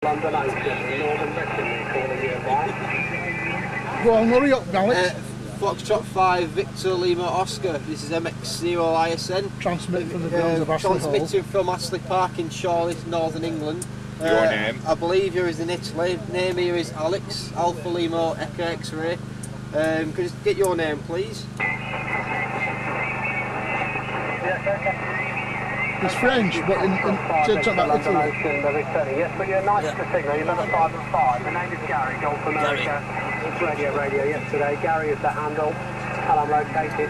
London Ocean, Northern Britain, calling you by. Go on, hurry up, Alex. Foxtrot 5, Victor Lima Oscar. This is MX0 ISN. Transmitting from the grounds of Astley Hall. Transmitting from Astley Park in Charlotte, Northern England. Your name? I believe you're in Italy. Name here is Alex, Alpha Lima Echo X-Ray. Could you just get your name, please? It's French, but in talk about Italy. Yes, but you're nice to signal. You're number 5 and 5. The name is Gary, Golf America. It's radio yesterday. Gary is the handle, and I'm located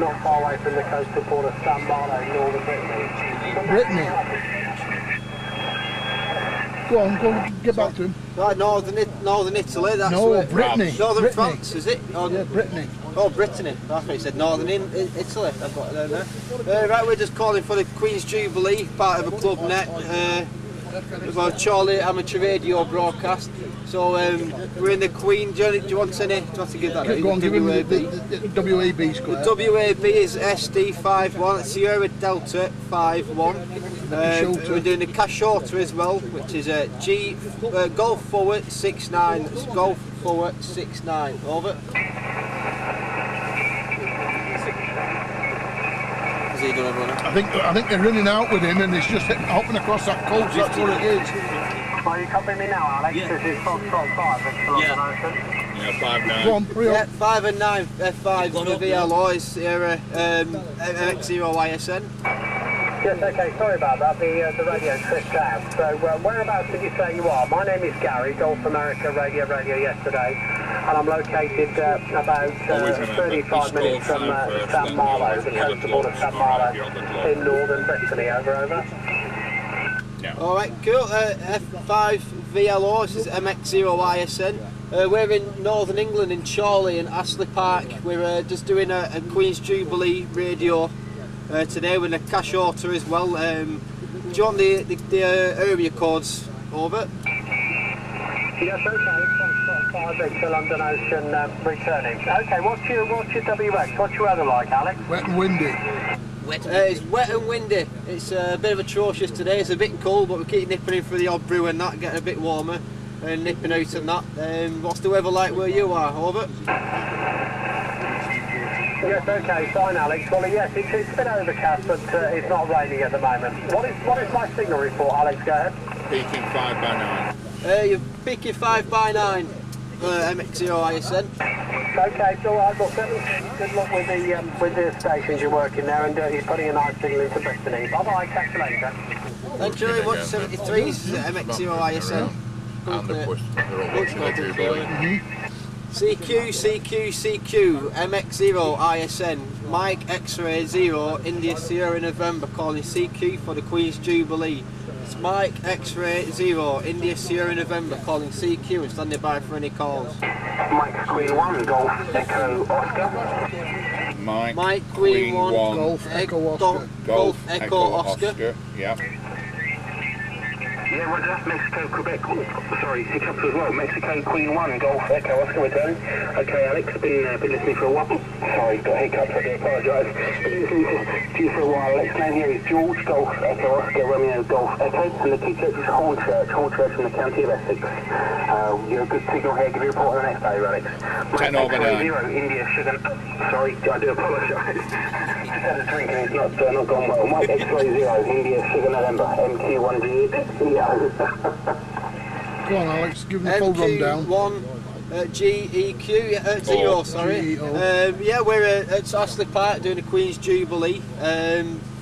not far away from the coastal port of San Marlo, Northern Brittany. Brittany. Go on, get back to him. Right, Northern Italy. That's no, Brittany. Northern Brittany. France, is it? Or, yeah, Brittany. Oh, Brittany. I thought you said Northern Italy. I've got it down there. Right, we're just calling for the Queen's Jubilee, part of a club net. About Charlie amateur radio broadcast. So we're in the Queen. Do you want to give that? Go on, give him the WAB square. The WAB is SD51, Sierra Delta 51. We're doing the Cashorter as well, which is Golf forward 69. That's Golf forward 69. Over. I think they're running out with him, and it's just hopping across that coast. That's what it is. Are you copying me now, Alex? Yeah. This is Foxtrot 5, it's London Ocean. Yeah, 5-9. Go on, hurry up. Yeah, 5 and 9, F5 for the VLO is Sierra MX0 ISN. Yes, okay, sorry about that, the radio tripped out. So whereabouts did you say you are? My name is Gary, Golf America radio yesterday, and I'm located about 35 minutes from San Marlo, the coastal port of San Marlo in Northern Brittany. Over. Yeah. Alright, cool. F5 VLO, this is MX0 ISN. We're in Northern England in Charlie and Astley Park. We're just doing a Queen's Jubilee radio today with a cash order as well. Do you want the area codes? Over. Yes, okay. Foxtrot 5 Victor London Ocean returning. Okay, what's your WX? What's your weather like, Alex? Wet and windy. It's wet and windy. It's a bit of atrocious today. It's a bit cold, but we keep nipping in for the odd brew and that, getting a bit warmer and nipping out and that. What's the weather like where you are? Over. Yes, okay, fine, Alex. Well, yes, it's a bit overcast, but it's not raining at the moment. What is my signal report, Alex? Go ahead. Peaking 5 by 9. You're peaking 5 by 9. MX0 ISN. Okay, so I've got good luck with the stations you're working there, and you're putting a nice signal into Brittany. Bye-bye, catch you later. Thank you very much. 73 is MX0 ISN. And they're all watching CQ, MX0 ISN, Mike X-Ray 0, India Sierra November, calling CQ for the Queen's Jubilee. It's Mike X-Ray 0, India Sierra November, calling CQ and standing by for any calls. Mike Queen 1, Golf Echo Oscar. Mike Queen 1, Golf Echo Oscar. Golf Echo Oscar. Yeah. Yeah, well, that's Mexico, Quebec. Sorry, hiccups as well. Mexico Queen 1, Golf Echo Oscar returning. Okay, Alex, been listening for a while. Sorry, got hiccups, I do apologise. Been listening to you for a while. Alex, name here is George, Golf Echo Oscar, Romeo, Golf Echo. And the key church is Horn Church in the county of Essex. You're a good signal here. Give you a report on the next day, Alex. 10 over 9. 0, India, Sugar. Sorry, I do apologise. Just had a drink and it's not gone well. Mike X-Ray 0, India, Sugar November, MQ1G. Go on, Alex, give them the full rundown. MQ1 GEQ, 0, sorry. Yeah, we're at Astley Park doing a Queen's Jubilee.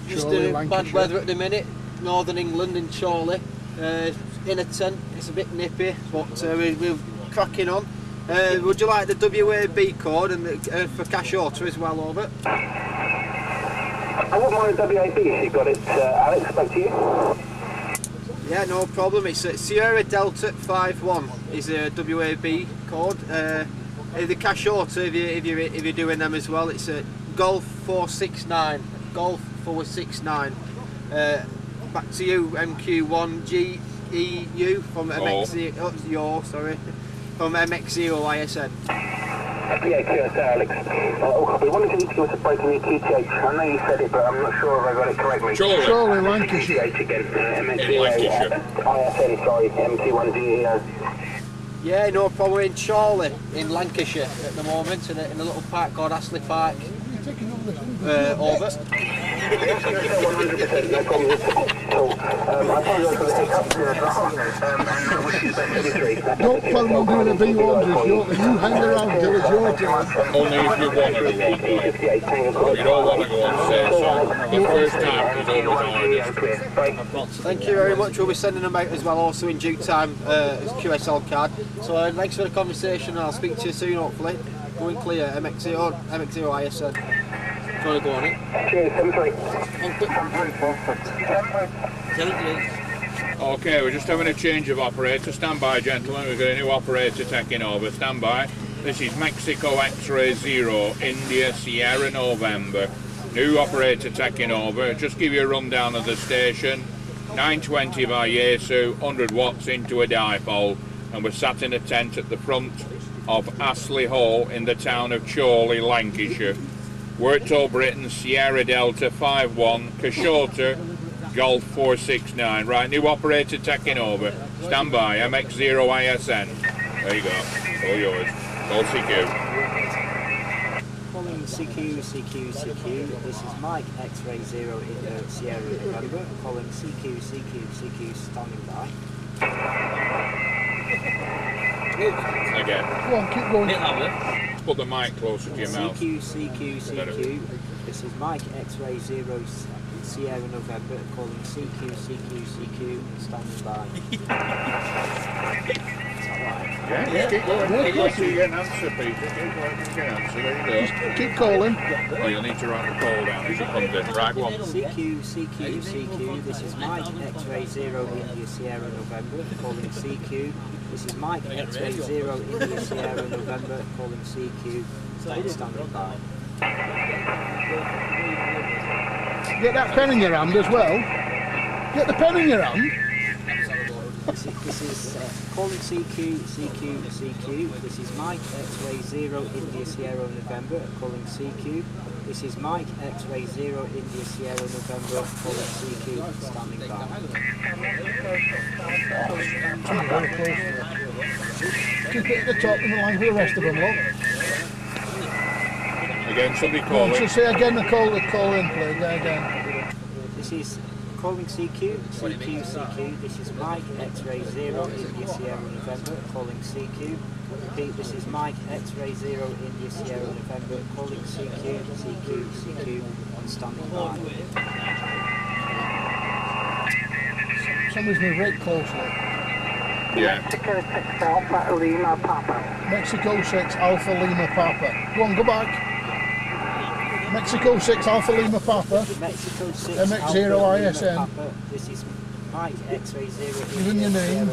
Just doing bad weather at the minute. Northern England in Charlie. In a tent, it's a bit nippy, but we're cracking on. Would you like the WAB code and for cash order as well, over? I wouldn't mind the WAB if you got it, Alex, back to you. Yeah, no problem. It's Sierra Delta 51 is a WAB code. The cash order, if you're doing them as well, it's a Golf 469. Golf 469. Back to you, MQ1 GEU from MX0. From MX0 ISN. Yeah, QSA, Alex. Oh, copy. What is it you give us a break in your QTH? I know you said it, but I'm not sure if I got it correctly. Surely Lancashire. QTH again. Lancashire. ISN, sorry, MT1GEO. Yeah, no problem. We're in Chorley in Lancashire at the moment, in a little park called Astley Park. Over. 100%, no problem at all. I apologise for the hiccups and I wish you the best delivery. Don't plan on doing a B1 just yet. You hang around till it's your turn. Only if you want to go on. You don't want to go on say so. The first time is always hardest. Thank you very much. We'll be sending them out as well, also in due time, as QSL card. So thanks for the conversation. I'll speak to you soon, hopefully. Going clear, MX0 ISN. Do you want to go on it? Cheers, 73. Okay, we're just having a change of operator. Stand by, gentlemen. We've got a new operator taking over. Stand by. This is Mexico X-Ray 0, India Sierra November. New operator taking over. Just give you a rundown of the station. 920 by Yesu, 100 watts into a dipole. And we're sat in a tent at the front of Astley Hall in the town of Chorley, Lancashire. Worked Britain, Sierra Delta 51, Kashota, Golf 469. Right, new operator taking over. Stand by, MX0 ISN. There you go, all yours. All CQ. Calling CQ. This is Mike X-Ray 0 in Sierra November. Calling CQ, standing by. Again. Go on, keep going. Put the mic closer to your mouth. CQ. This is Mike X-Ray 0 Sierra November. Calling CQ, standing by. Yeah, keep going. Wait till you get an answer, Peter. Keep going, you get an answer. There you go. Keep calling. Oh, you'll need to write the call down as it comes in. Right, go on. CQ. This is Mike X-Ray 0 India Sierra November. Calling CQ. This is Mike X-Ray 0 India Sierra November. Calling CQ. Standing by. Get that pen in your hand as well. Get the pen in your hand. This is calling CQ. This is Mike X-Ray 0 India Sierra November. Calling CQ. This is Mike X-Ray 0 India Sierra November. Calling CQ. Standing by. Keep it at the top and the line for the rest of them, look. Again, somebody call So it. say again the call in, please. Again. This is calling CQ. This is Mike X-Ray 0 India Sierra November. Calling CQ. Repeat, this is Mike X-Ray 0 India Sierra November. Calling CQ. And standing by. Somebody's moved right closely. Yeah. Mexico 6 Alpha Lima Papa. Mexico 6 Alpha Lima Papa. Go on, go back. Mexico 6 Alpha Lima Papa. Mexico 6 MX0 Alpha Lima ISN. Papa. This is Mike X-Ray 0 Give him your name.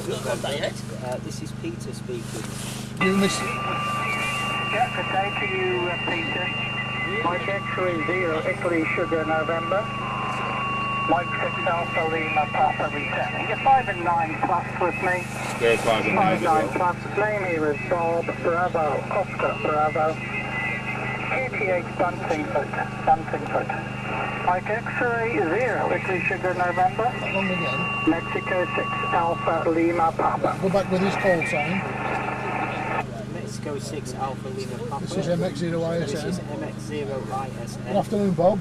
This is Peter speaking. Give me. Yeah, good day to you, Peter. Mike X-Ray 0 Italy Sugar November. Mike 6 Alpha Lima Papa returning. You're 5 and 9 plus with me. They're 5 and 9 as 9 well. plus. Name here is Bob Bravo, Oscar Bravo. QTH Buntingford. Mike X-Ray 0 Italy Sugar November. That long again. Mexico 6 Alpha Lima Papa. Go back with his call sign. Mexico 6 Alpha Lima Papa. This is MX0 This is ISN. MX0 ISN. Good afternoon, Bob.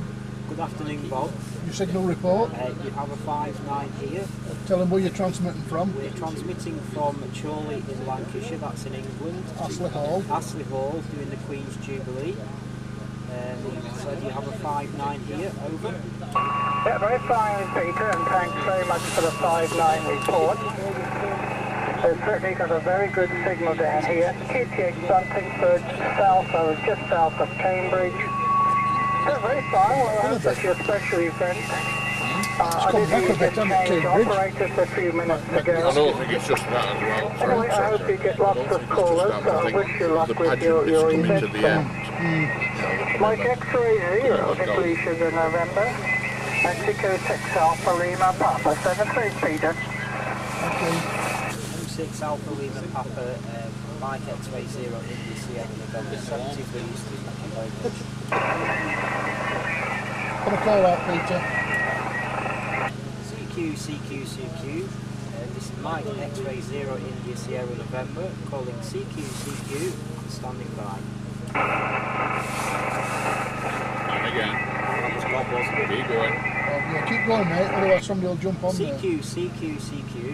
Good afternoon, Bob. Your signal report. You have a 5-9 here. Tell them where you're transmitting from. We're transmitting from Chorley in Lancashire, that's in England. Astley Hall. Astley Hall, doing the Queen's Jubilee. So do you have a 5-9 here? Over. Yeah, very fine, Peter, and thanks very much for the 5-9 report. They've certainly got a very good signal down here. QTH Buntingford, just south of Cambridge. Yeah, very fine. Well, I hope that your special event. I did hear you just change operators a few minutes I ago. don't think it's just that as well. Anyway, I hope you get lots of callers. I wish you luck with your event. To the end. Mike X-Ray 0, Italy Sugar November. Mexico 6 Alpha Lima Papa 73, Peter. Okay. 6 Alpha Lima Papa, Mike X-Ray 0 India Sierra November 73. Thank you very much. Put a call out, Peter. CQ. This is Mike X-Ray 0 India Sierra November, calling CQ, standing by. And again. Keep going. Yeah, keep going, mate, otherwise somebody will jump on there. CQ.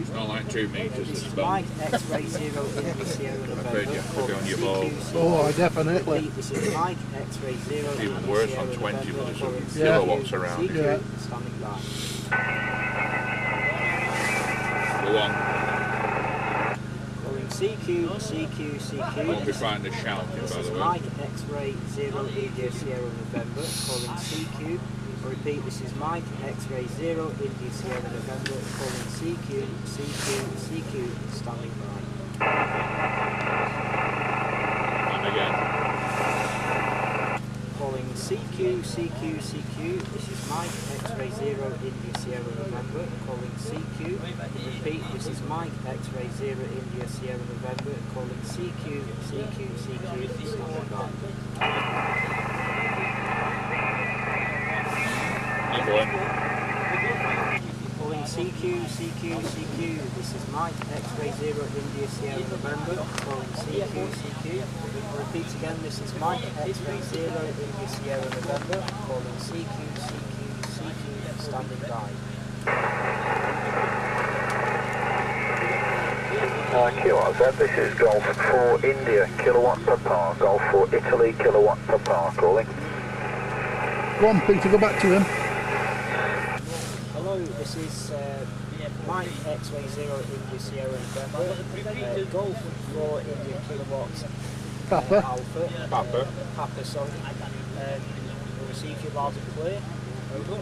It's not like 2 metres. This is Mike X-Ray 0 India Sierra November, afraid you have to be on your ball. Oh, definitely. This is Mike X-Ray 0 Even India worse Sierra on 20 November, with calling some kilowatts around. CQ, Yeah. standing by. Go on. Calling CQ. Don't be frightened of shouting, This by is the way. Mike X-Ray 0 India Sierra November, calling CQ. I repeat, this is Mike X-Ray 0 India Sierra November, calling CQ, standing by. And again. Calling CQ. This is Mike X-Ray 0 India Sierra November, calling CQ. Repeat, this is Mike X-Ray 0 India Sierra November, calling CQ, standing by. Keep going. Calling CQ. This is Mike X-Ray 0 India Sierra November, calling CQ. Repeat again, this is Mike X-Ray 0 India Sierra November, calling CQ, standing by. QRZ, this is Golf 4 India, kilowatt per par, Golf 4 Italy, kilowatt per par, calling. Go on, Peter, go back to him. Hello, this is Mike X-Ray 0 India Sierra November, Golf 4 India kilowatt Papa. Alpha. Papa, sorry. We'll receive you loud and clear. Over.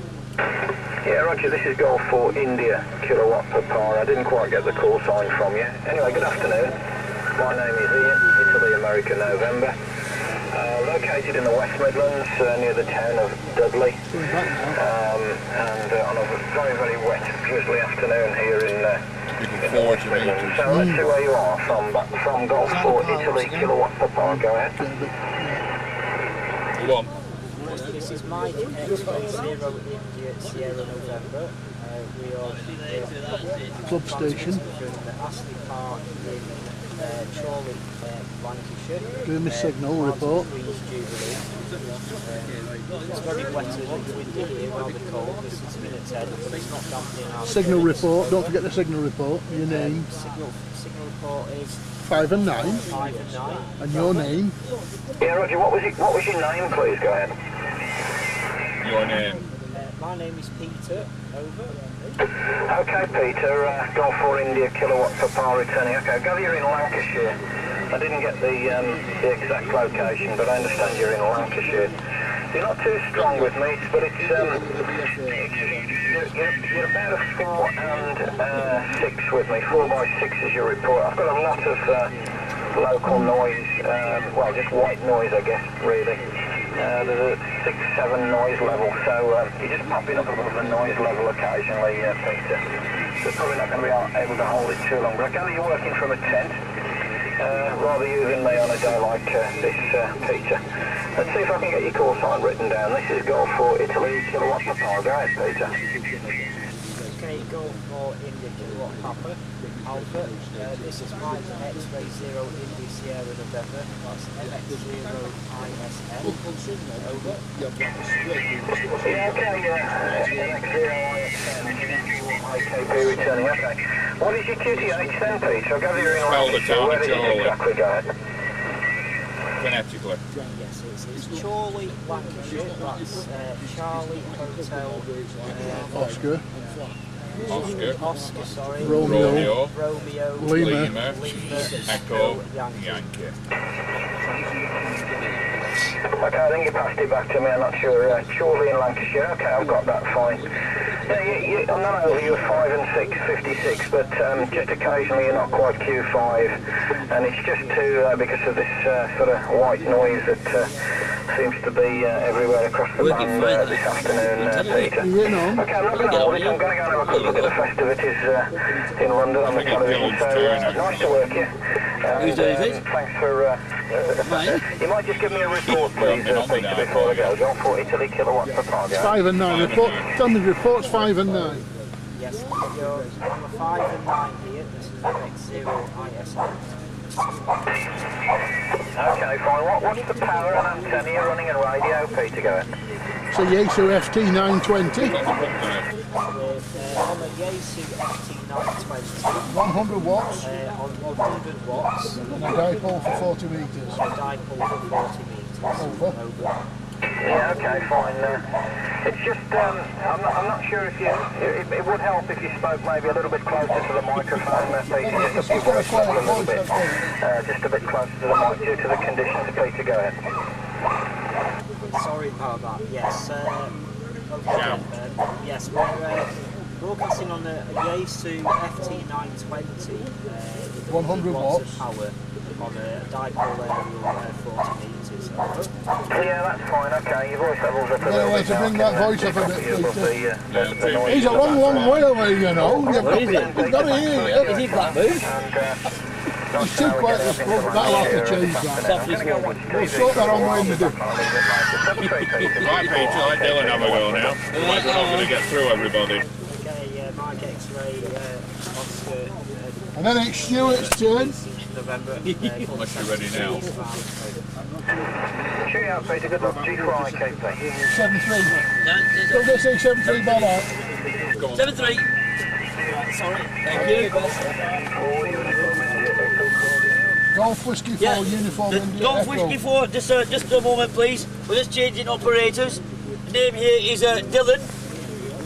Yeah, Roger, this is Golf 4 India, kilowatt per par. I didn't quite get the call sign from you. Anyway, good afternoon. My name is Ian, Italy, America, November. Located in the West Midlands, near the town of Dudley. And on a very, very wet, drizzly afternoon here in West Midlands. So let's see where you are from Golf 4 Italy, kilowatt per par. Go ahead. Go on. This is Mike X-Ray 0 India Sierra November. We are Club station. from the Astley Hall in Chorley, Lancashire. Doing my signal report. Jubilee. It's very wet and windy here, rather cold. This is minute 10, but it's not dampening our Signal report, don't forget the signal report. Your name. Signal report is 5 and 9. 5 and 9. And your name. Yeah, Roger, what was your name, please? Go ahead. Your name. My name is Peter. Over. Okay, Peter, Golf 4 India, kilowatt per par returning. Okay, I gather you're in Lancashire. I didn't get the exact location, but I understand you're in Lancashire. You're not too strong with me, but it's you're about a 4 and 6 with me. 4 by 6 is your report. I've got a lot of local noise, well, just white noise, I guess, really. There's a 6-7 noise level, so you're just popping up above the noise level occasionally, Peter. So probably not going to be able to hold it too long. But I gather you're working from a tent, rather using me on a day like this, Peter. Let's see if I can get your call sign written down. This is Golf 4 Italy, kilowatt per par. Go ahead, Peter. Okay, Golf 4 India kilowatt Papa Alpha. This is Mike X-Ray 0 India Sierra November. That's MX0 ISN. Over. Yeah, okay, IKP returning. Okay. What is your QTH then, Peter? I gather you're in Lancashire. Where is it exactly? Go ahead. Phonetically. Yes, it's Chorley, Lancashire. That's Charlie Hotel. Oscar, sorry. Romeo. Lima. Echo. Yankee. Okay, I think you passed it back to me, I'm not sure. Chorley in Lancashire, okay, I've got that fine. Yeah, I'm not over you're 5 and 6, 56, but just occasionally you're not quite Q5, and it's just because of this sort of white noise that seems to be everywhere across the band this afternoon, Peter. Okay, I'm not going to hold it. I'm going to go and have a quick look at the festivities in London on the television. So nice to work you. Whose day is it? Thanks for... you might just give me a report, please, Peter, before I go. Go for Italy kilowatts per pound. 5 and 9. Report, tell me the report's 5 and 9. Yes, you're on the 5 and 9 here. This is MX0 ISL. Okay, fine. What's the power and antenna you're running and radio, Peter? Go ahead. So Yaesu FT920. On the Yaesu FT920. 100 watts. On 100 watts. And a dipole for 40 metres. A dipole for 40 metres. Over. Yeah, okay, fine. It's just, I'm not sure if it would help if you spoke maybe a little bit closer to the microphone, Peter, just up your voice up a little bit. Just a bit closer to the mic due to the conditions, Peter, go ahead. Sorry about that, yes. Yes, we're broadcasting on a Yaesu FT920 with 100 watts of power on a dipole aerial 40 metres. Yeah, that's fine, okay, your voice level's up a little bit. To bring that voice up a bit, Peter. He's a long way away, you know. You've got to hear it. Is he Blackbird? It's too quiet, that'll have to change that. We'll sort that on Wednesday. Right, Peter, let Dylan have a go now. We're not going to get through everybody. Okay, Mike X-ray, Oscar. And then it's Stuart's turn. November. Unless you're ready now. Cheer out, Peter, good luck. G4 IKP. 7-3. Don't get say 7-3 by that. 7-3. Sorry. Thank you. Golf Whiskey 4, Uniform India Golf Echo. Whiskey 4, just a moment please. We're just changing operators. The name here is Dylan.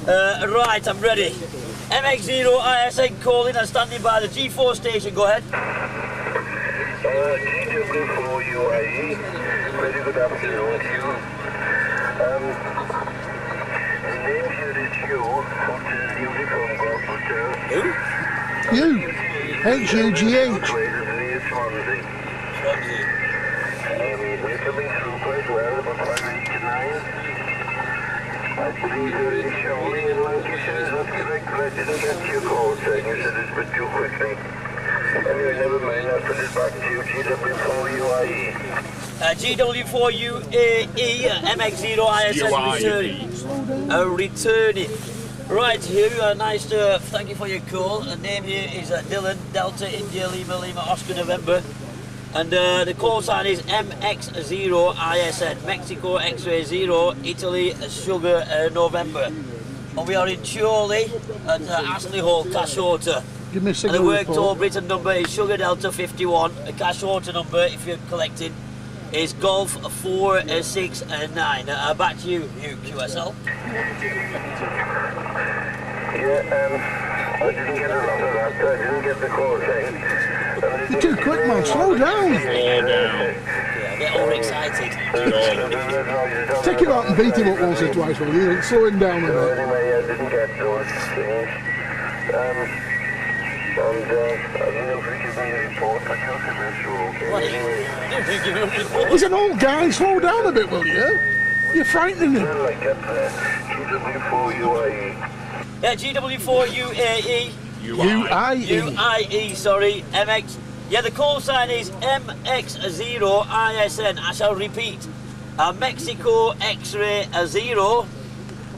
Right, I'm ready. MX0 ISN calling and standing by the G4 station, go ahead. GW4 UAE, very good afternoon to you. The name here is you, Hotel Uniform Golf Hotel. You? HUGH. Swansea. We're coming through quite well, about 5 to 9. I believe it's showing in Lancashire, is that correct? But I didn't get your call saying you said it's a bit too quickly. Anyway, never mind, I'll put it back to you, GW4 UAE. GW4 UAE, MX0 ISN returning. Right, here, nice to thank you for your call. The name here is Dylan, Delta India Lima Lima Oscar November. And the call sign is MX0 ISN, Mexico X-ray 0, Italy Sugar November. And we are in Chorley at Astley Hall, cash order. Give me a and signal the work report. toll Britain number is Sugar Delta 51. The cash order number, if you're collecting, is Golf 469. Back to you, QSL. Yeah, I didn't get a lot of that. I didn't get the call saying. You're too quick, man. Slow down. Yeah, get all excited. Take him out and beat him up once or twice, will you? And slow him down a bit. Anyway, I didn't get those things. And I don't know if we give me a report. I can't remember sure. Anyway. He's an old guy. Slow down a bit, will you? You're frightening him. Like GW4 UAE. Yeah, GW4 UAE. UIE. Sorry, MX. Yeah, the call sign is MX0 ISN. I shall repeat. Mexico X-ray 0,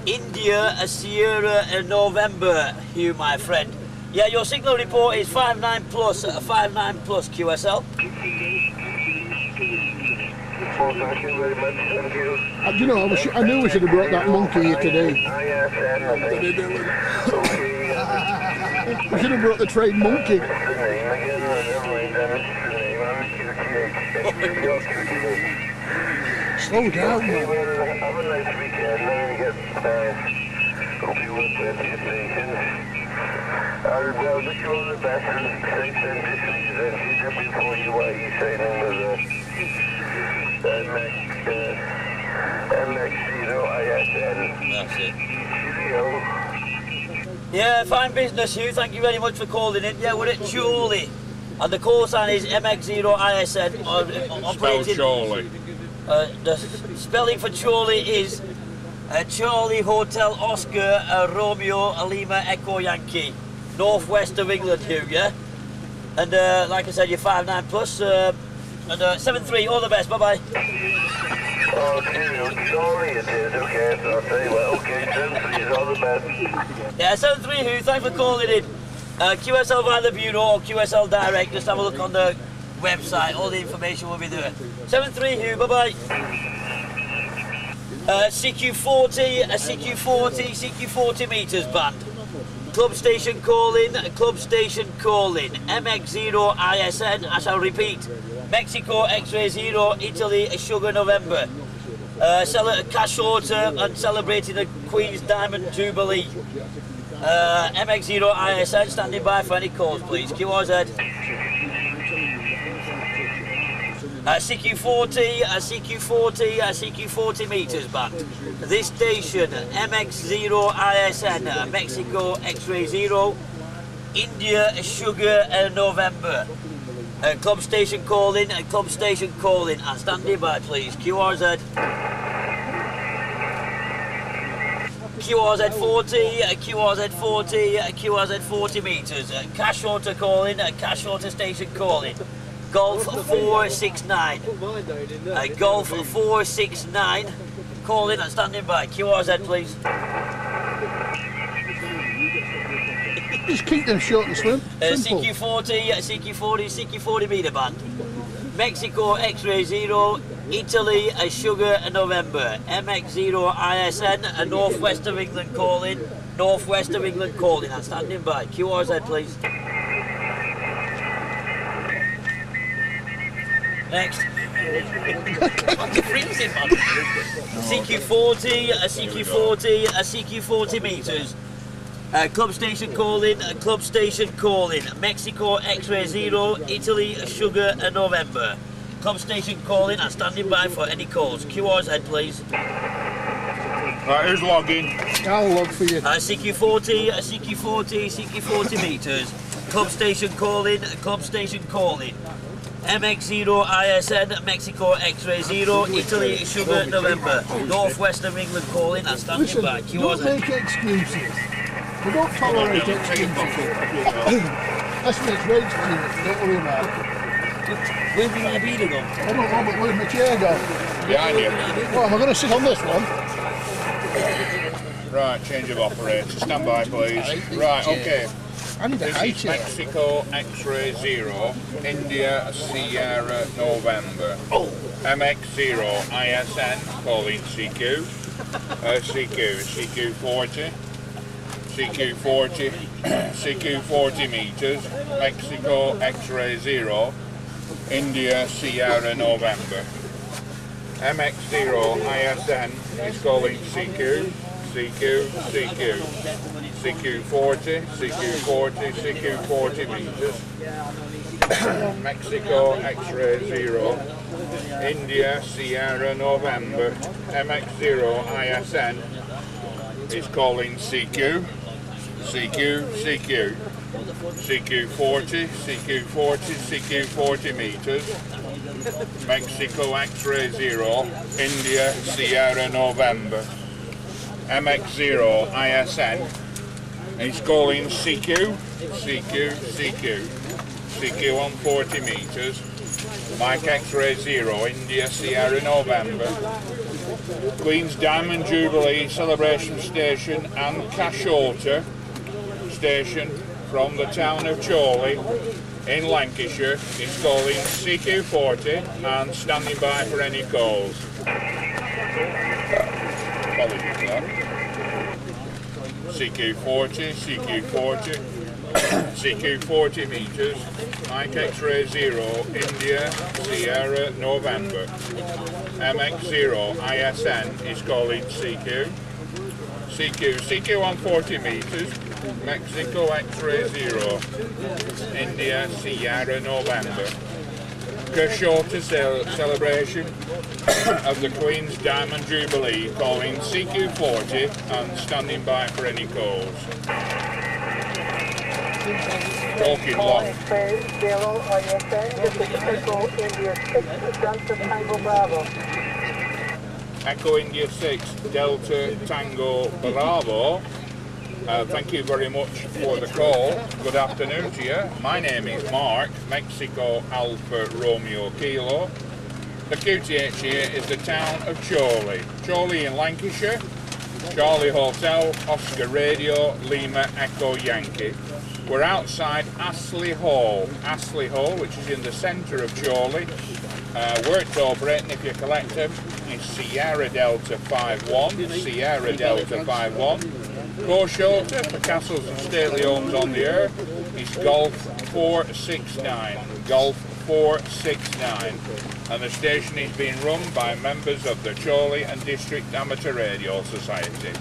India Sierra November. You, my friend. Yeah, your signal report is 59 plus QSL. Thank you very much. Thank you. You know, I knew we should have brought that monkey here today. We should have brought the trained monkey. Slow down, man. Have a nice weekend. Hope you will plenty of patience. I'll wish you all the best and safe transitions and GW4 UAE sailing with MX0 ISN. That's it. Cheerio. Yeah, fine business, Hugh. Thank you very much for calling in. Yeah, we're at Chorley. And the call sign is MX0 ISN. Spelled Chorley. The spelling for Charlie is Charlie Hotel Oscar Romeo Lima Echo Yankee, northwest of England here, yeah? And like I said, you're 5'9 plus, and 7'3", all the best, bye-bye. Okay, sorry it is, okay, so I'll tell you what, okay, 7'3" is all the best. Yeah, 7'3" who, thanks for calling in. QSL via the Bureau or QSL Direct, just have a look on the website, all the information will be there. 7'3" who, bye-bye. CQ40, CQ40 metres band. Club station calling, MX0 ISN, I shall repeat, Mexico X-Ray 0, Italy, Sugar November. Cash order and celebrating the Queen's Diamond Jubilee. MX0 ISN, standing by for any calls please, QRZ. CQ40 metres band. This station, MX0 ISN, Mexico X-Ray 0, India Sugar November. Club station calling, and standing by please, QRZ. QRZ40 metres. Cash order calling, cash order station calling. Golf 469. Golf 469. Calling and standing by. QRZ please. Just keep them short and simple. CQ40 metre band. Mexico X-Ray 0, Italy Sugar November. MX0 ISN, northwest of England calling. And standing by. QRZ please. Next. Freezing, man. CQ40 metres. Club station calling, Mexico X-Ray 0, Italy Sugar November. Club station calling and standing by for any calls. QRZ please. Right, who's logging? I'll log for you. CQ40 metres. Club station calling, MX0 ISN, Mexico X-Ray 0, Italy Sugar November. Northwest of England calling and standing by. Listen, don't make excuses. We don't tolerate excuses. That's what it's rates to you, don't worry about it. Where's my beater gone? I don't know, but where's my chair gone? Behind you. Well, am I going to sit on this one? Right, change of operator. Stand by, please. Right, okay. I need a high This is chair. Mexico X-Ray 0, India Sierra November. MX0 ISN, calling CQ. CQ40 metres, Mexico X-Ray 0, India Sierra November. MX0 ISN is calling CQ. CQ40 metres, Mexico X-Ray 0, India Sierra November. MX0 ISN is calling CQ. CQ40 metres, Mexico X-Ray 0, India Sierra November. MX0 ISN is calling CQ 140 metres, Mike X-Ray 0, India Sierra November. Queen's Diamond Jubilee Celebration Station and Cash Order Station from the town of Chorley in Lancashire is calling CQ40 and standing by for any calls. Apologies for that. CQ40 metres, Mike X-Ray 0, India Sierra November. MX0 ISN is calling CQ 140 metres, Mexico X-Ray 0, India Sierra November. Shorter celebration of the Queen's Diamond Jubilee, calling CQ40 and standing by for any calls. Talking long. Zero ISN, this is Echo India 6, Delta Tango Bravo. Echo India 6, Delta Tango Bravo. Thank you very much for the call. Good afternoon to you. My name is Mark, Mexico Alpha Romeo Kilo. The QTH here is the town of Chorley. Chorley in Lancashire. Charlie Hotel, Oscar Radio, Lima Echo Yankee. We're outside Astley Hall. Astley Hall, which is in the centre of Chorley. Worked over it, and if you collect them, is Sierra Delta 51. Sierra Delta 51. Core shorter for castles and stately homes on the air is Golf 469. Golf 469. And the station is being run by members of the Chorley and District Amateur Radio Society.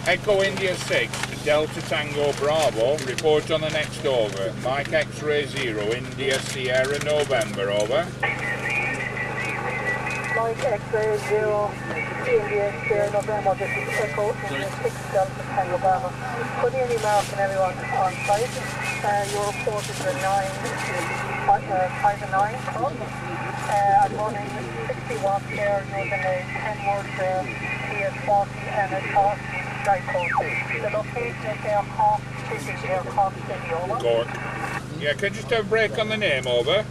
Echo India 6, Delta Tango Bravo, report on the next over. Mike X-Ray 0, India Sierra November, over. Mike X-Ray 0, India Sierra November, this is Echo India 6, Delta Tango Bravo. Good evening, Mark and everyone on site. Your report is the 5-9 club. I'm running 60 watts there using a 10 watt PS40 and a Cork dipole. The location is there, Cork City, Cork City, over. Cork. Yeah, can you just have a break on the name, over?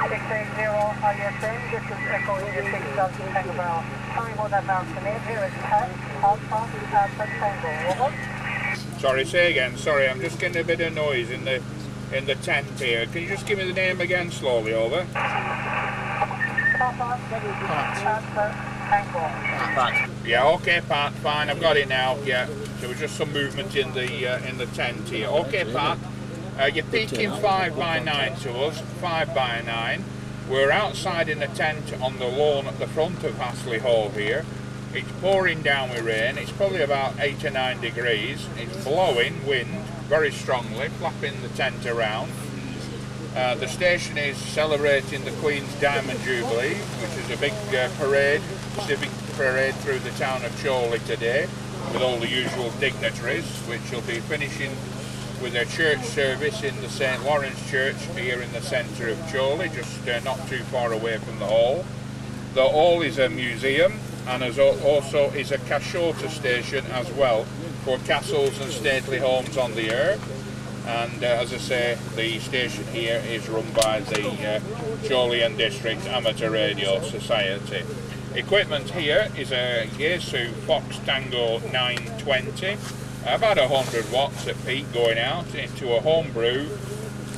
680 ISN, this is Echo India 6 Delta Tango Bravo. Sorry about that, Mark. The name here is Alpha Tango, over. Sorry, say again. Sorry, I'm just getting a bit of noise in the tent here. Can you just give me the name again slowly, over? Pat. Yeah, okay, Pat, fine, I've got it now. Yeah, there was just some movement in the tent here. Okay, Pat, you're peaking 5x9 to us, 5x9. We're outside in the tent on the lawn at the front of Astley Hall here. It's pouring down with rain. It's probably about 8 or 9 degrees. It's blowing wind very strongly, flapping the tent around. The station is celebrating the Queen's Diamond Jubilee, which is a big parade, civic parade through the town of Chorley today, with all the usual dignitaries, which will be finishing with a church service in the St. Lawrence Church here in the centre of Chorley, just not too far away from the hall. The hall is a museum, and also is a Cashota station as well for castles and stately homes on the air. And as I say, the station here is run by the Chorley and District Amateur Radio Society. Equipment here is a Yaesu Fox Tango 920, about 100 watts at peak going out into a homebrew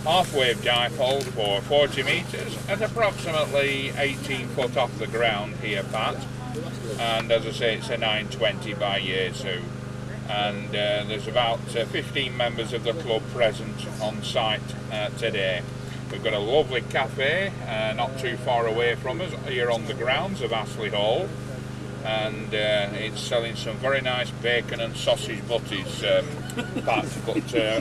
half-wave dipole for 40 metres at approximately 18 foot off the ground here, Pat. And as I say, it's a 920 by Yaesu. And there's about 15 members of the club present on site today. We've got a lovely cafe not too far away from us here on the grounds of Astley Hall, and it's selling some very nice bacon and sausage butties, Pat,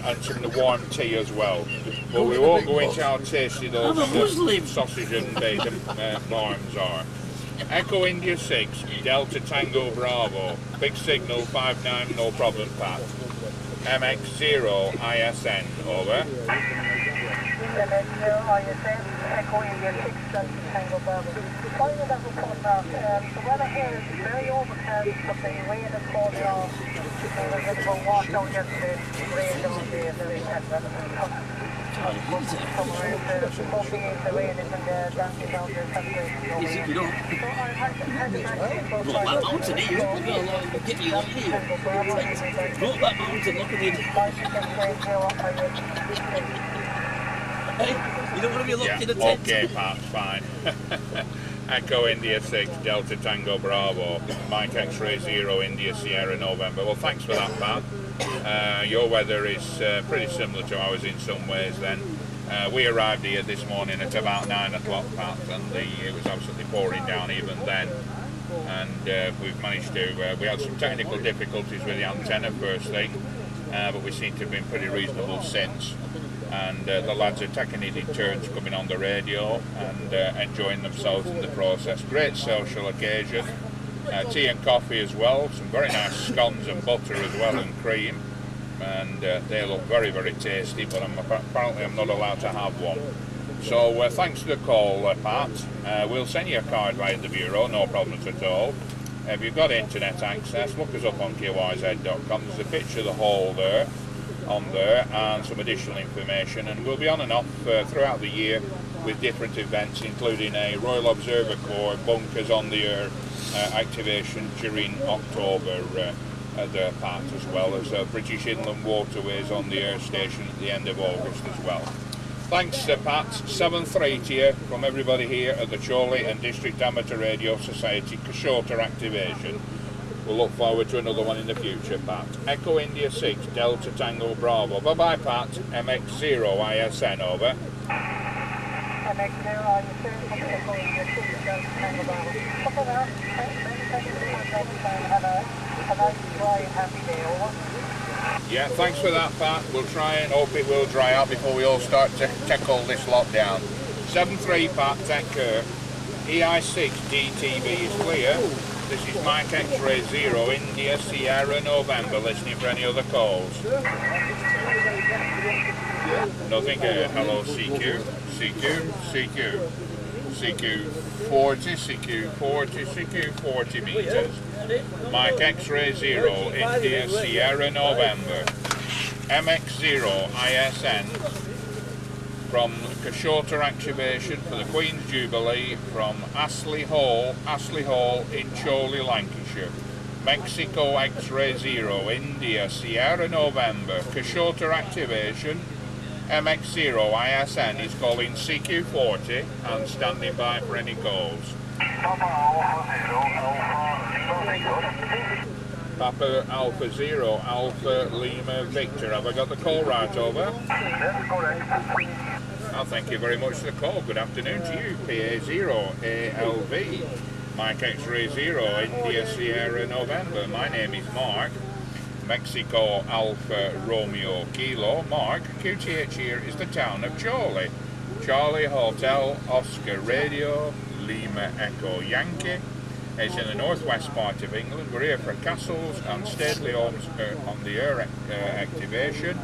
and some warm tea as well. But we won't go into how tasty those sausage and bacon barms are. Echo India 6, Delta Tango Bravo, big signal 5-9, no problem, Pat. MX0 ISN, over. MX0 ISN, Echo India 6, Delta Tango Bravo. Following that report, Mark, the weather here is very overcast, but the rain is falling off. There was a bit of a washout yesterday, rain all day, very bad weather. Hopefully the rain isn't dancing down there. Is it good? Look at that mountain here. Get you on here. Look at that mountain, look at it. Hey, you don't want to be locked in a tent. Okay, Pat, fine. Echo India 6, Delta Tango Bravo, Mike X-Ray 0, India Sierra November. Well, thanks for that, Pat. Your weather is pretty similar to ours in some ways then. We arrived here this morning at about 9 o'clock, Pat, and it was absolutely pouring down even then. And we've managed to, we had some technical difficulties with the antenna first thing, but we seem to have been pretty reasonable since. And the lads are taking it in turns coming on the radio and enjoying themselves in the process. Great social occasion. Tea and coffee as well, some very nice scones and butter as well, and cream, and they look very, very tasty, but apparently I'm not allowed to have one. So thanks for the call, Pat. We'll send you a card via the Bureau, no problems at all. If you've got internet access, look us up on kyz.com. There's a picture of the hall there, and some additional information. And we'll be on and off throughout the year with different events, including a Royal Observer Corps bunkers on the air activation during October at the Pat, as well as British Inland Waterways on the air station at the end of August as well. Thanks, Pat. 7-3 to you from everybody here at the Chorley and District Amateur Radio Society shorter activation. We'll look forward to another one in the future, Pat. Echo India 6, Delta Tango Bravo. Bye-bye, Pat. MX0 ISN, over. MX0 ISN, Echo India 6, Delta Tango Bravo. Over there. Thank you very much. Have a nice, dry and happy day, over. Yeah, thanks for that, Pat. We'll try and hope it will dry out before we all start to tackle this lockdown. 7-3, Pat, take care. EI6 DTV is clear. This is Mike X-Ray 0, India Sierra November, listening for any other calls. Nothing here. Hello, CQ. CQ 40, CQ 40, CQ 40 meters. Mike X-Ray 0, India Sierra November. MX0 ISN from shorter activation for the Queen's Jubilee from Astley Hall in Chorley, Lancashire. Mexico X-Ray 0, India Sierra November. Shorter activation. MX0 ISN is calling CQ40 and standing by for any calls. Papa Alpha 0, Alpha Lima Victor. Have I got the call right, over? That's correct. Oh, thank you very much for the call. Good afternoon to you. PA0 ALV. Mike X-Ray 0, India Sierra November. My name is Mark. Mexico Alpha Romeo Kilo. Mark, QTH here is the town of Chorley. Charlie Hotel Oscar Radio Lima Echo Yankee. It's in the northwest part of England. We're here for castles and stately homes on the air activation.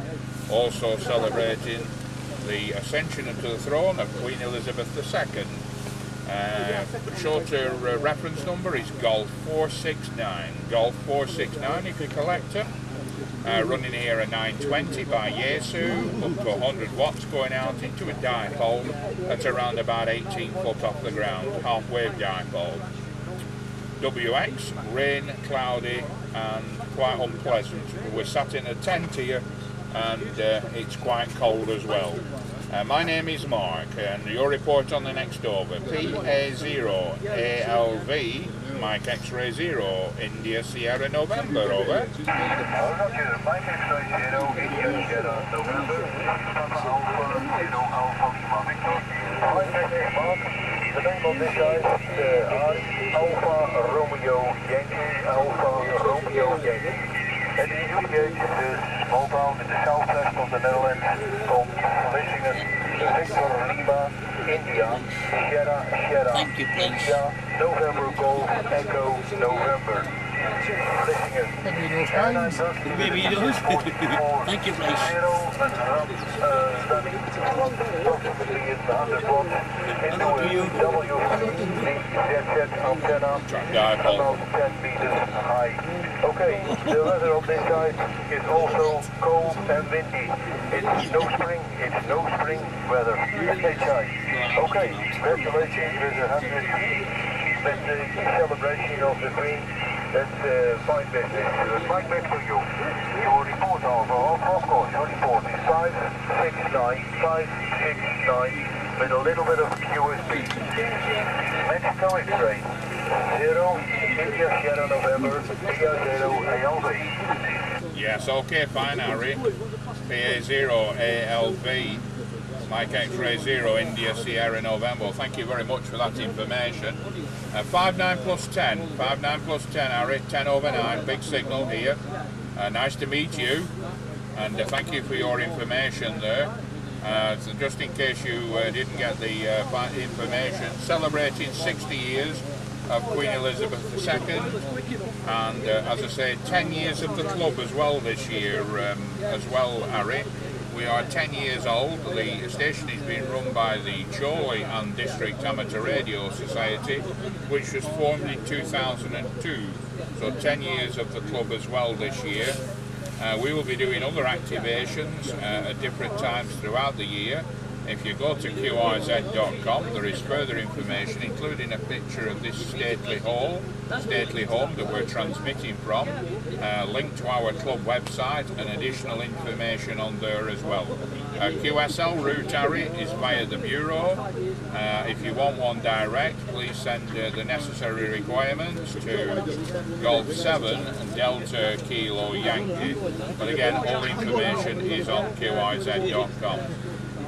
Also celebrating the ascension into the throne of Queen Elizabeth II. The shorter reference number is Golf 469. Golf 469 if you collect them. Running here at 920 by Yesu, up to 100 watts going out into a dipole that's around about 18 foot off the ground, half-wave dipole. WX, rain, cloudy and quite unpleasant. We're sat in a tent here and it's quite cold as well. My name is Mark and your report on the next over. PA0 ALV, Mike X-Ray 0, India Sierra November, over. Mike X-Ray 0, India Sierra November, Papa Alpha 0, Alpha Lima Victor. Mike X-Ray Mark, the name of this guy is Alpha Romeo Yankee, Alpha Romeo Yankee. And the UPH is a small town in the southwest of the Netherlands called Vlissingen, Victor Lima, India, Sierra, India, November Golf, Echo, November. Vlissingen. Maybe you don't. Thank you, please. About 10 meters high. Okay, the weather on this side is also cold and windy. It's no spring weather. HI. Okay, congratulations with the 100th birthday celebration of the Queen. That's fine business. Mike, back to you. Your report, of course, your report is 569 with a little bit of QSB. Mexico X-ray 0, India Sierra November, PA0 ALV. Yes, okay, fine, Harry. PA0 ALV, Mike X-Ray 0, India Sierra November. Well, thank you very much for that information. 59 plus 10, Harry, 10 over 9, big signal here. Nice to meet you, and thank you for your information there. So just in case you didn't get the information, celebrating 60 years of Queen Elizabeth II, and as I say, 10 years of the club as well this year, as well, Harry. we are 10 years old. The station is being run by the Chorley and District Amateur Radio Society, which was formed in 2002. So 10 years of the club as well this year. We will be doing other activations at different times throughout the year. If you go to qiz.com, there is further information, including a picture of this stately home that we're transmitting from, linked to our club website, and additional information on there as well. QSL route, Harry, is via the Bureau. If you want one direct, please send the necessary requirements to Golf 7 and Delta Kilo Yankee. But again, all information is on qiz.com.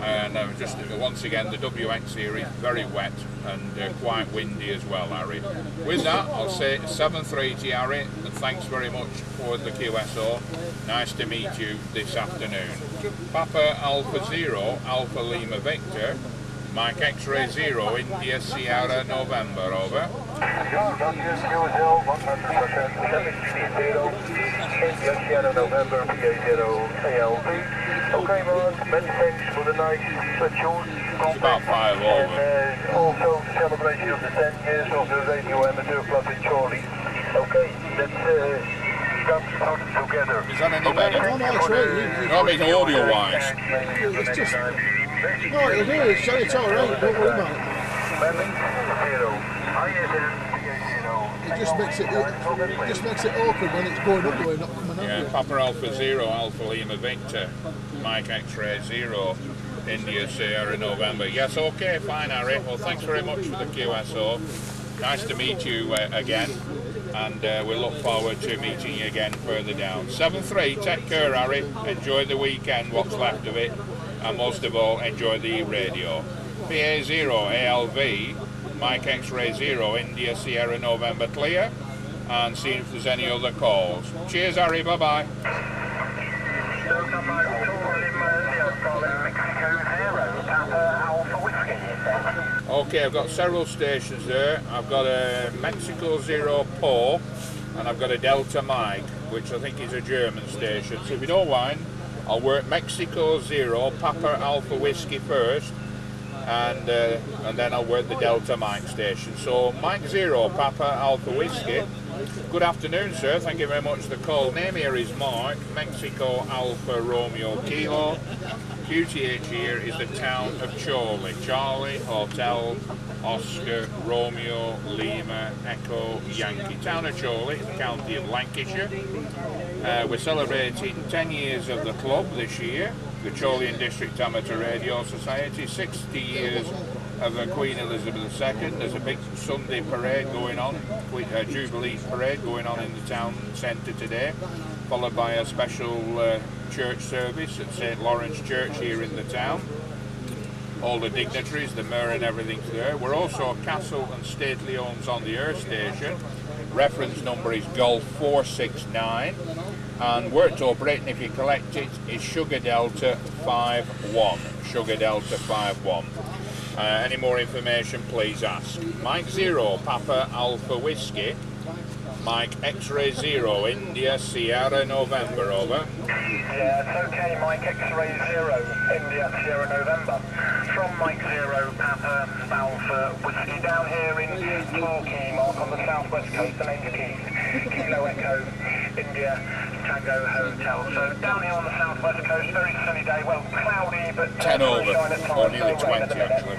And just once again, the WX series very wet and quite windy as well, Harry. With that, I'll say 7:30, Harry, and thanks very much for the QSO. Nice to meet you this afternoon. Papa Alpha Zero, Alpha Lima Victor, Mike X-Ray Zero, India Sierra November, over. India Sierra November, PA0 ALV. Okay, Mark, many thanks for the nice choice. It's about 5 over. And also the celebration of the 10 years of the Radio Amateur Club in Chorley. Okay, let's come together. Is that any better? No, it's right. No, I mean audio-wise. It's just... No, it'll do. It's all right. Don't worry about it. It just makes it awkward when it's going up the way, not coming up. Yeah, Papa Alpha Zero, Alpha Lima Victor, Mike X-Ray Zero, India Sierra November. Yes, okay, fine, Harry. Well, thanks very much for the QSO. Nice to meet you again, and we look forward to meeting you again further down. 7-3, take care, Harry. Enjoy the weekend, what's left of it, and most of all, enjoy the radio. PA0 ALV, Mike X-Ray Zero, India Sierra November clear, and see if there's any other calls. Cheers, Harry, bye-bye. Okay, I've got several stations there. I've got a Mexico Zero Po, and I've got a Delta Mike, which I think is a German station. So if you don't mind, I'll work Mexico Zero, Papa Alpha Whiskey first, and then I'll work the Delta Mike station. So Mike Zero, Papa Alpha Whiskey. Good afternoon, sir. Thank you very much for the call. Name here is Mark, Mexico Alpha Romeo Kilo. QTH here is the town of Chorley. Charlie, Hotel, Oscar, Romeo, Lima, Echo, Yankee. Town of Chorley, the county of Lancashire. We're celebrating 10 years of the club this year. The Chorley and District Amateur Radio Society, 60 years of Queen Elizabeth II. There's a big Sunday parade going on, Jubilee parade going on in the town centre today, followed by a special church service at St Lawrence Church here in the town. All the dignitaries, the mayor and everything's there. We're also Castle and Stately Owns on the Air Station. Reference number is Golf 469. And where it's operating, if you collect it, is Sugar Delta 51. Sugar Delta 51. Any more information, please ask. Mike Zero, Papa Alpha Whiskey. Mike X-Ray Zero, India Sierra November, over. Yeah, it's okay, Mike X-Ray Zero, India Sierra November. From Mike Zero, Papa Alpha Whiskey, down here in Torquay, Mark, on the southwest coast, the name's Keith. Kilo Echo, India Tango Hotel. So down here on the southwest coast, very sunny day, well, cloudy, but 10 over, or nearly 20 actually.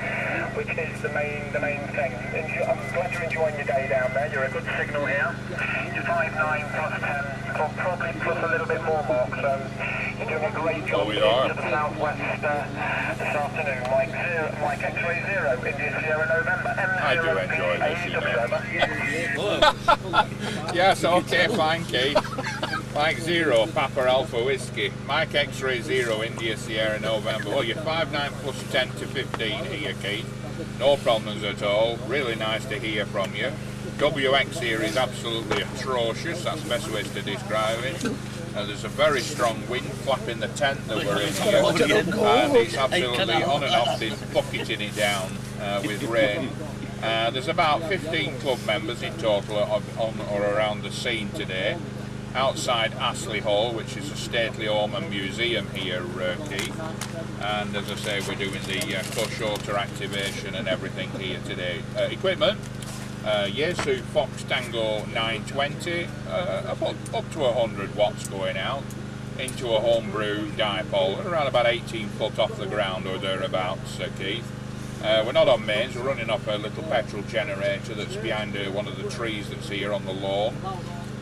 Which is the main thing. I'm glad you're enjoying your day down there. You're a good signal here. You're 5'9" plus 10, or probably plus a little bit more, Mark. So you're doing a great job to the southwest this afternoon. Mike X-Ray Zero, India Sierra November. I do enjoy this, Yes, okay, fine, Keith. Mike Zero, Papa Alpha Whiskey. Mike X-Ray Zero, India Sierra November. Well, you're 5'9" plus 10 to 15 here, Keith. No problems at all. Really nice to hear from you. WX here is absolutely atrocious. That's the best way to describe it. There's a very strong wind flapping the tent that we're in here. And it's absolutely on and off, it's bucketing it down with rain. There's about 15 club members in total on or around the scene today. outside Astley Hall, which is a stately home and museum here, Keith. And as I say, we're doing the co-shorter activation and everything here today. Equipment, Yaesu Fox Tango 920, up to 100 watts going out into a homebrew dipole, around about 18 foot off the ground or thereabouts, Keith. We're not on mains, we're running off a little petrol generator that's behind one of the trees that's here on the lawn,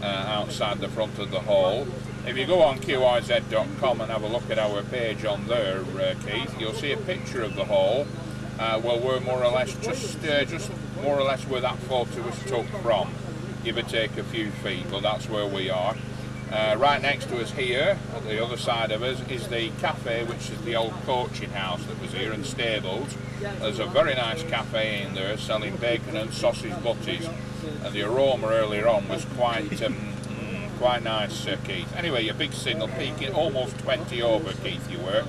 outside the front of the hall. If you go on QRZ.com and have a look at our page on there, Keith, you'll see a picture of the hall. Well, we're more or less just more or less where that photo was took from, give or take a few feet, but that's where we are. Right next to us here, at the other side of us, is the cafe, which is the old coaching house that was here, and stables. There's a very nice cafe in there selling bacon and sausage butties, and the aroma earlier on was quite nice, Keith. Anyway, your big signal peaking almost 20 over, Keith, you were.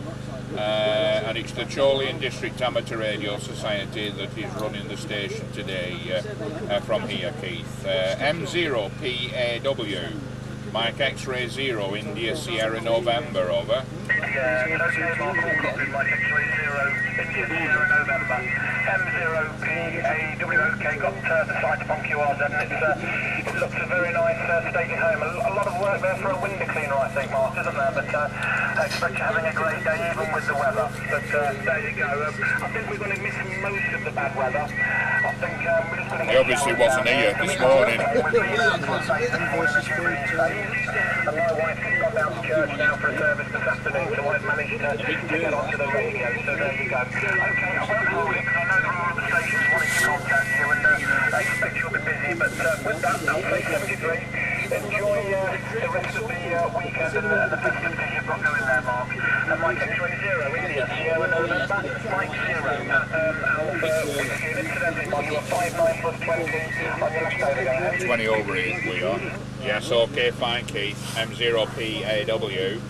And it's the Chorley District Amateur Radio Society that is running the station today from here, Keith. M0PAW. Mike X-Ray 0, India Sierra November, over. Yeah, it's okay, Mark, all copied, Mike X-Ray 0, India Sierra November. M0PAW, okay, got the site up on QRZ, and it looks a very nice staging home. A lot of work there for a window cleaner, I think, Mark, isn't there? But I expect you're having a great day, even with the weather. But there you go. I think we're going to miss most of the bad weather. I think we're just going to get... He obviously wasn't here this morning. And my wife has gone down to church now for a service this afternoon, so I've managed to get onto the radio, so there you go. Okay, I won't hold it, because I know there are other stations wanting to contact you, and I expect you'll be busy, but with that, I'll say 73. Enjoy the rest of the weekend and the festivities you've got going there, Mark. And Mike X-Ray 0, India, Sierra November, Mike 0, Alpha, Whiskey, and incidentally, Mike, you're 59 plus 20 on your last day again. 20 over here, we are. Yes, okay, fine, Keith. M0PAW,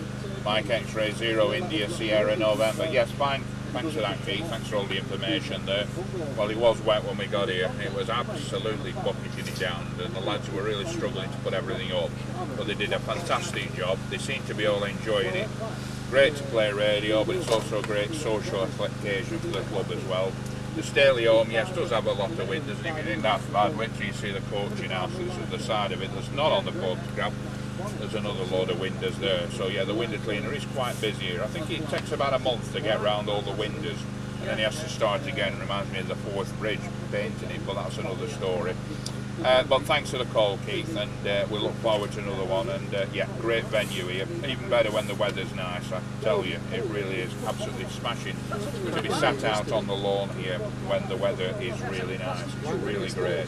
Mike X-Ray 0, India, Sierra November. Yes, fine. Thanks for that, Keith. Thanks for all the information there. Well, it was wet when we got here. It was absolutely bucketing it down, and the lads were really struggling to put everything up. But they did a fantastic job. They seem to be all enjoying it. Great to play radio, but it's also a great social occasion for the club as well. The stately home, yes, does have a lot of windows, and if you're in that bad winter, you see the coaching house that's at the side of it. That's not on the photograph. There's another load of windows there. So yeah, the window cleaner is quite busy here. I think it takes about a month to get round all the windows, and then he has to start again. Reminds me of the Forth Bridge, painting it, but that's another story. But thanks for the call, Keith, and we look forward to another one. And yeah, great venue here. Even better when the weather's nice, I tell you. It really is absolutely smashing to be sat out on the lawn here when the weather is really nice. It's really great.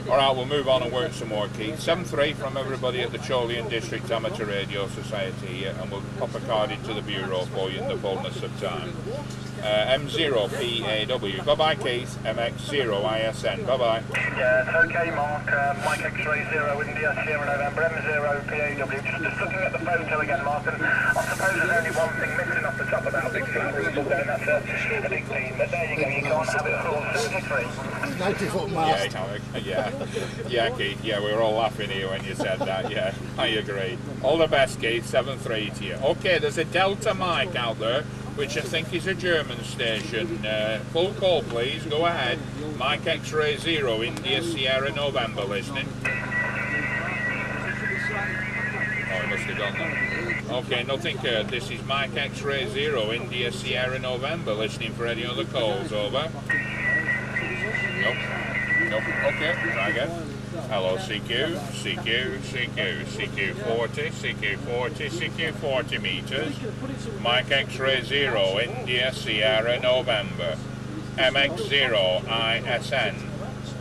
Alright, we'll move on and work some more, Keith. 7-3 from everybody at the Chorley District Amateur Radio Society here, and we'll pop a card into the bureau for you in the fullness of time. M0PAW, bye-bye, Keith. MX0ISN, bye-bye. Yeah, it's okay, Mark. Mike X-Ray 0, India, Sierra November, M0PAW. Just looking at the photo again, Mark, and I suppose there's only one thing missing off the top of that big flat roof, and that's a big team. But there you go, you can't have it all. 73. 90 foot mast. Yeah, Keith, yeah, we were all laughing here when you said that, yeah, I agree. All the best, Keith, 7-3 to you. Okay, there's a Delta mic out there, which I think is a German station. Full call, please, go ahead. Mike X-Ray 0, India Sierra November, listening. Oh, he must have done that. Okay, nothing heard. This is Mike X-Ray 0, India Sierra November, listening for any other calls, over. Nope. Nope. Okay, try again. Hello, CQ, CQ, CQ, CQ40, CQ40, CQ40 meters. Mike X-Ray 0, India Sierra November. MX0 ISN.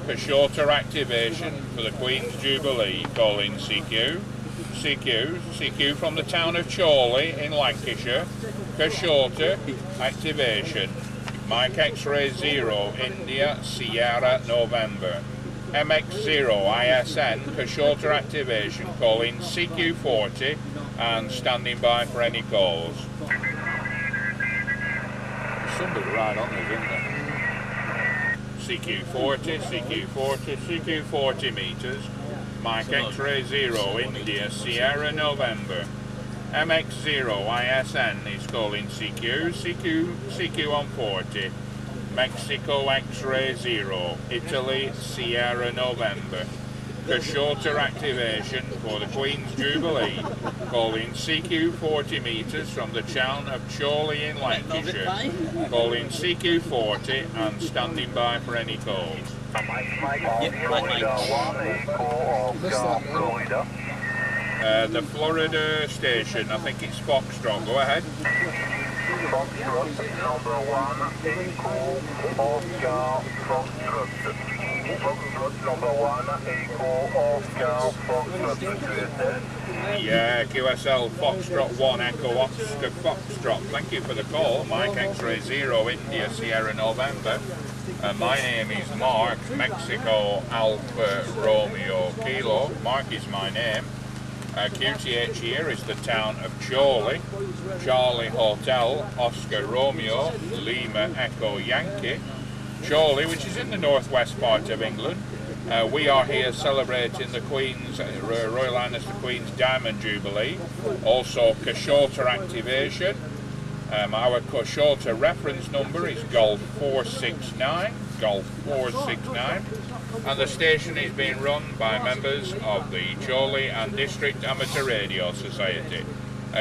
For shorter activation for the Queen's Jubilee, calling CQ. CQ, CQ from the town of Chorley in Lancashire. For shorter activation. Mike X-Ray 0, India, Sierra, November. MX0 ISN for shorter activation, calling CQ40 and standing by for any calls. Somebody right on us, isn't there? CQ40, CQ40, CQ40 meters. Mike X-Ray 0, India, Sierra, November. MX0, ISN is calling CQ, CQ on 40. Mexico X-Ray 0, Italy, Sierra, November. Shorter activation for the Queen's Jubilee, calling CQ 40 metres from the town of Chorley in Lancashire, calling CQ 40 and standing by for any calls. The Florida station, I think it's Foxtrot, go ahead. Foxtrot number 1, equal Oscar Foxtrot. Foxtrot number 1, equal Oscar Foxtrot. Yeah, QSL Foxtrot 1, Echo Oscar Foxtrot. Thank you for the call. Mike X-Ray 0, India, Sierra, November. My name is Mark, Mexico Alpha Romeo Kilo. Mark is my name. QTH here is the town of Chorley. Charlie Hotel, Oscar Romeo, Lima Echo Yankee. Chorley, which is in the northwest part of England. We are here celebrating the Queen's, Royal Highness the Queen's Diamond Jubilee. Also Shorter activation. Our Shorter reference number is Golf 469. Golf 469. And the station is being run by members of the Chorley and District Amateur Radio Society.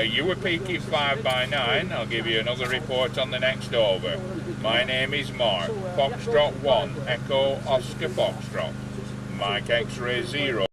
You were peaking 5 by 9. I'll give you another report on the next over. My name is Mark, Foxtrot 1, Echo Oscar Foxtrot. Mike X-Ray 0.